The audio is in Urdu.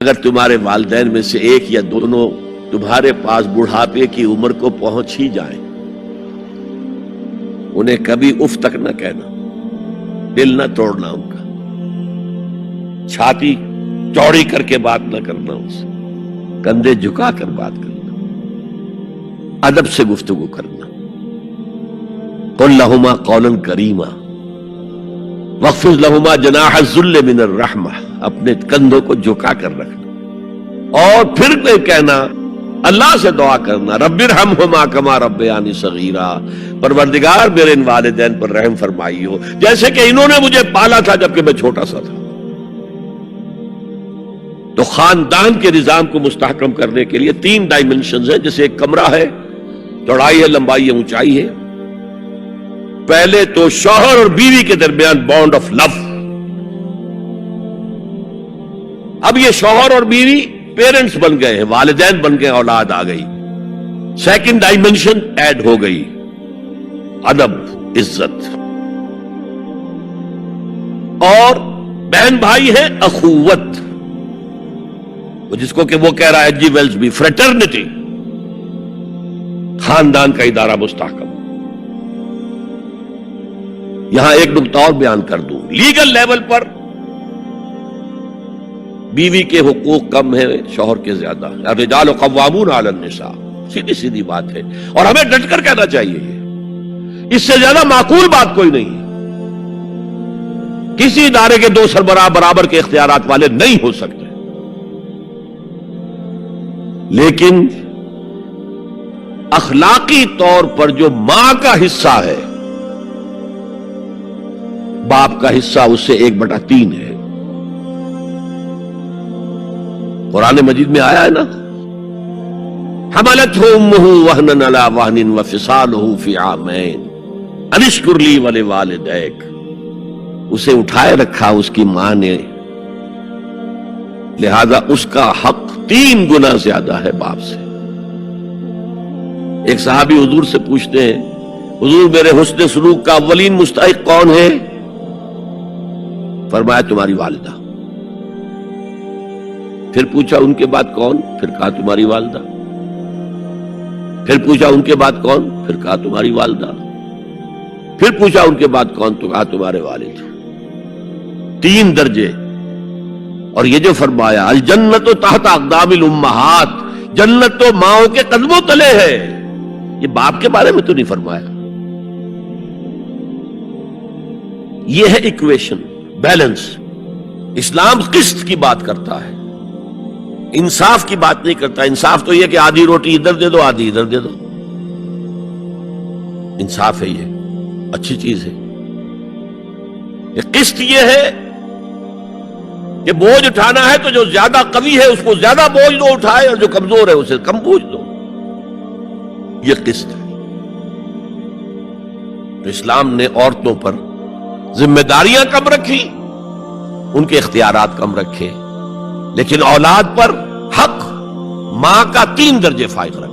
اگر تمہارے والدین میں سے ایک یا دونوں تمہارے پاس بڑھاپے کی عمر کو پہنچ ہی جائیں، انہیں کبھی اف تک نہ کہنا، دل نہ توڑنا ان کا، چھاتی چوڑی کر کے بات نہ کرنا، ان سے کندھے جھکا کر بات کرنا، ادب سے گفتگو کرنا۔ قل لہما قولا کریما واخفض لہما جناح الذل من الرحمہ، اپنے کندھوں کو جھکا کر رکھنا، اور پھر کہنا، اللہ سے دعا کرنا، رب ارحمہما کما ربیانی صغیرا، پروردگار میرے ان والدین پر رحم فرمائی ہو جیسے کہ انہوں نے مجھے پالا تھا جبکہ میں چھوٹا سا تھا۔ تو خاندان کے نظام کو مستحکم کرنے کے لیے 3 ڈائمنشنز ہیں، جیسے ایک کمرہ ہے، چوڑائی ہے، لمبائی ہے، اونچائی ہے۔ پہلے تو شوہر اور بیوی کے درمیان بانڈ آف لو، اب یہ شوہر اور بیوی پیرنٹس بن گئے ہیں، والدین بن گئے، اولاد آ گئی۔ سیکنڈ ڈائمنشن ایڈ ہو گئی، ادب، عزت، اور بہن بھائی ہے اخوت، جس کو کہ وہ کہہ رہا ہے جی ویلز بھی فریٹرنٹی، خاندان کا ادارہ مستحکم۔ یہاں ایک نقطہ اور بیان کر دوں، لیگل لیول پر بیوی کے حقوق کم ہیں شوہر کے زیادہ، الرجال قوامون علی النساء، سیدھی سیدھی بات ہے، اور ہمیں ڈٹ کر کہنا چاہیے یہ، اس سے زیادہ معقول بات کوئی نہیں ہے۔ کسی ادارے کے 2 سربراہ برابر کے اختیارات والے نہیں ہو سکتے، لیکن اخلاقی طور پر جو ماں کا حصہ ہے، باپ کا حصہ اس سے 1/3 ہے۔ قرآن مجید میں آیا ہے نا، حملتہ امہ وہنا علی وہن وفصالہ فی عامین ان اشکر لی ولوالدیک، اسے اٹھائے رکھا اس کی ماں نے، لہذا اس کا حق 3 گنا زیادہ ہے باپ سے۔ ایک صحابی حضور سے پوچھتے ہیں، حضور میرے حسن سلوک کا اولین مستحق کون ہے؟ فرمایا تمہاری والدہ۔ پھر پوچھا ان کے بعد کون؟ پھر کہا تمہاری والدہ۔ پھر پوچھا ان کے بعد کون؟ پھر کہا تمہاری والدہ۔ پھر پوچھا ان کے بعد کون؟ تو کہا تمہارے والد۔ 3 درجے، اور یہ جو فرمایا الجنت تحت اقدام الامہات، جنت تو ماؤں کے قدموں تلے ہے، یہ باپ کے بارے میں تو نہیں فرمایا۔ یہ ہے ایکویشن، بیلنس۔ اسلام قسط کی بات کرتا ہے، انصاف کی بات نہیں کرتا۔ انصاف تو یہ کہ آدھی روٹی ادھر دے دو، آدھی ادھر دے دو، انصاف ہے، یہ اچھی چیز ہے۔ قسط یہ ہے کہ بوجھ اٹھانا ہے تو جو زیادہ قوی ہے اس کو زیادہ بوجھ دو اٹھائے، اور جو کمزور ہے اسے کم بوجھ دو، یہ قسط ہے۔ تو اسلام نے عورتوں پر ذمہ داریاں کم رکھی، ان کے اختیارات کم رکھے، لیکن اولاد پر حق ماں کا 3 درجے فائق رکھا۔